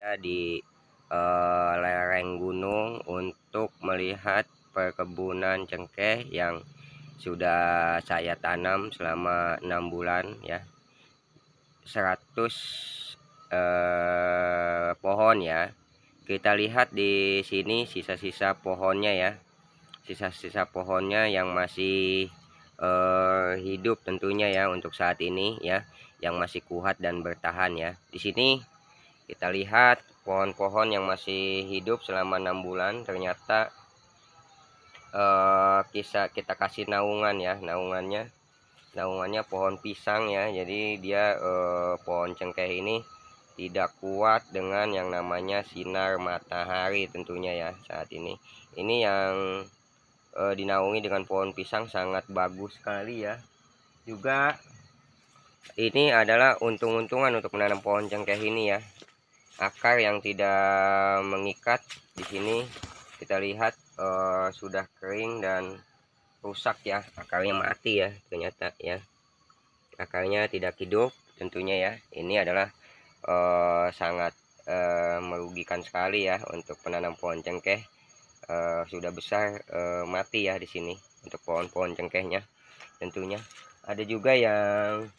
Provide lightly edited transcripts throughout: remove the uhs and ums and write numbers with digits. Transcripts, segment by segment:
Di lereng gunung untuk melihat perkebunan cengkeh yang sudah saya tanam selama 6 bulan ya, 100 pohon ya. Kita lihat di sini sisa-sisa pohonnya ya, sisa-sisa pohonnya yang masih hidup tentunya ya untuk saat ini ya, yang masih kuat dan bertahan ya. Di sini kita lihat pohon-pohon yang masih hidup selama 6 bulan ternyata kita kasih naungan ya, naungannya pohon pisang ya. Jadi dia pohon cengkeh ini tidak kuat dengan yang namanya sinar matahari tentunya ya. Saat ini yang dinaungi dengan pohon pisang sangat bagus sekali ya. Juga ini adalah untung-untungan untuk menanam pohon cengkeh ini ya. Akar yang tidak mengikat di sini kita lihat sudah kering dan rusak ya, akarnya mati ya ternyata ya, akarnya tidak hidup tentunya ya. Ini adalah sangat merugikan sekali ya untuk penanam pohon cengkeh. Sudah besar mati ya di sini untuk pohon-pohon cengkehnya tentunya. Ada juga yang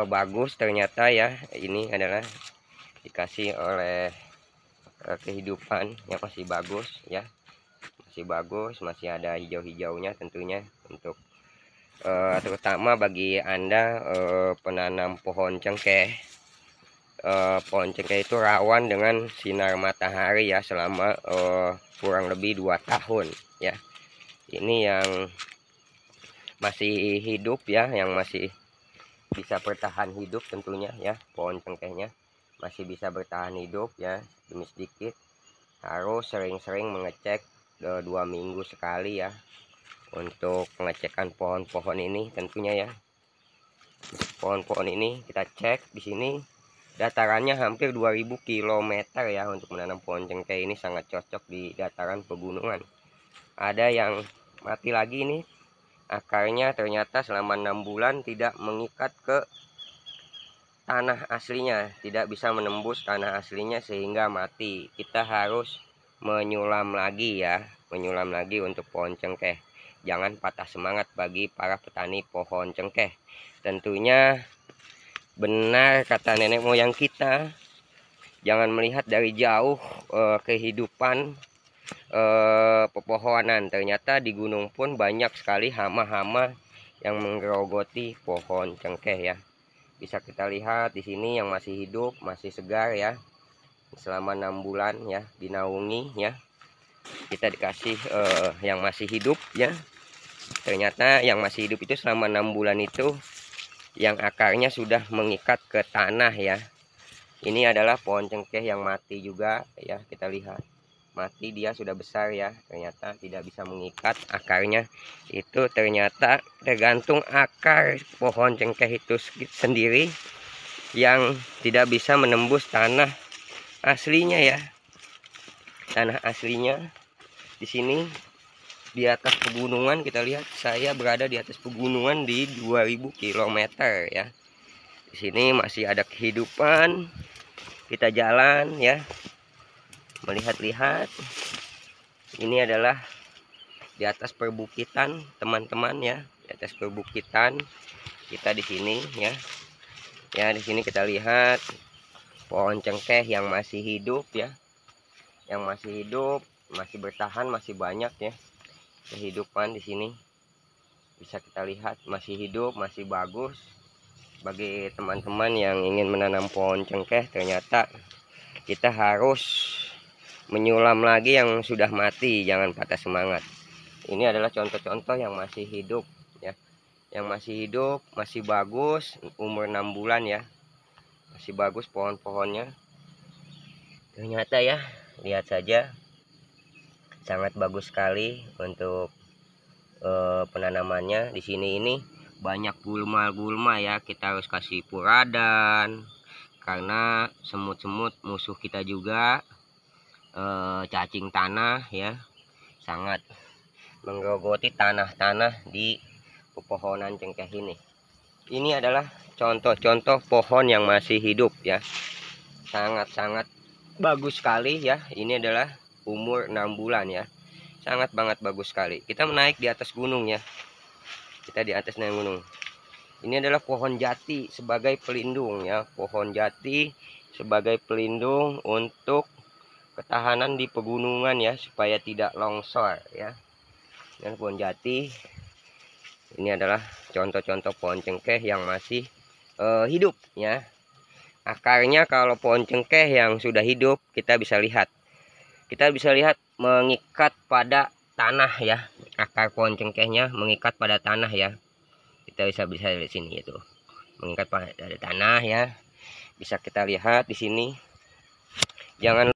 bagus ternyata ya, ini adalah dikasih oleh kehidupan yang masih bagus ya, masih bagus, masih ada hijau-hijaunya tentunya untuk terutama bagi Anda penanam pohon cengkeh. Pohon cengkeh itu rawan dengan sinar matahari ya selama kurang lebih 2 tahun ya. Ini yang masih hidup ya, yang masih bisa bertahan hidup tentunya ya, pohon cengkehnya masih bisa bertahan hidup ya. Demi sedikit harus sering-sering mengecek 2 minggu sekali ya untuk pengecekan pohon-pohon ini tentunya ya. Pohon-pohon ini kita cek di sini datarannya hampir 2000 km ya. Untuk menanam pohon cengkeh ini sangat cocok di dataran pegunungan. Ada yang mati lagi ini, akarnya ternyata selama 6 bulan tidak mengikat ke tanah aslinya, tidak bisa menembus tanah aslinya sehingga mati. Kita harus menyulam lagi ya, menyulam lagi untuk pohon cengkeh. Jangan patah semangat bagi para petani pohon cengkeh. Tentunya benar kata nenek moyang kita, jangan melihat dari jauh kehidupan pepohonan. Ternyata di gunung pun banyak sekali hama-hama yang menggerogoti pohon cengkeh ya. Bisa kita lihat di sini yang masih hidup, masih segar ya. Selama 6 bulan ya dinaungi ya. Kita dikasih yang masih hidup ya. Ternyata yang masih hidup itu selama 6 bulan itu yang akarnya sudah mengikat ke tanah ya. Ini adalah pohon cengkeh yang mati juga ya, kita lihat. Mati, dia sudah besar ya, ternyata tidak bisa mengikat akarnya. Itu ternyata tergantung akar pohon cengkeh itu sendiri yang tidak bisa menembus tanah aslinya ya. Tanah aslinya di sini di atas pegunungan. Kita lihat saya berada di atas pegunungan di 2000 km ya. Di sini masih ada kehidupan. Kita jalan ya, melihat-lihat. Ini adalah di atas perbukitan teman-teman ya, di atas perbukitan kita di sini ya. Ya, di sini kita lihat pohon cengkeh yang masih hidup ya, yang masih hidup, masih bertahan, masih banyak ya kehidupan di sini. Bisa kita lihat masih hidup, masih bagus. Bagi teman-teman yang ingin menanam pohon cengkeh, ternyata kita harus menyulam lagi yang sudah mati, jangan patah semangat. Ini adalah contoh-contoh yang masih hidup ya, yang masih hidup, masih bagus, umur 6 bulan ya, masih bagus pohon-pohonnya ternyata ya. Lihat saja, sangat bagus sekali untuk penanamannya. Di sini ini banyak gulma-gulma ya, kita harus kasih puradan karena semut-semut musuh kita juga. Cacing tanah ya, sangat menggerogoti tanah-tanah di pepohonan cengkeh ini. Ini adalah contoh-contoh pohon yang masih hidup ya. sangat-sangat bagus sekali ya. Ini adalah umur 6 bulan ya, sangat banget bagus sekali. Kita menaik di atas gunung ya, kita di atas gunung. Ini adalah pohon jati sebagai pelindung ya, pohon jati sebagai pelindung untuk ketahanan di pegunungan ya, supaya tidak longsor ya. Dan pohon jati ini adalah contoh-contoh pohon cengkeh yang masih hidup ya. Akarnya kalau pohon cengkeh yang sudah hidup kita bisa lihat mengikat pada tanah ya. Akar pohon cengkehnya mengikat pada tanah ya. Kita bisa lihat sini itu, mengikat pada tanah ya. Bisa kita lihat di sini. Jangan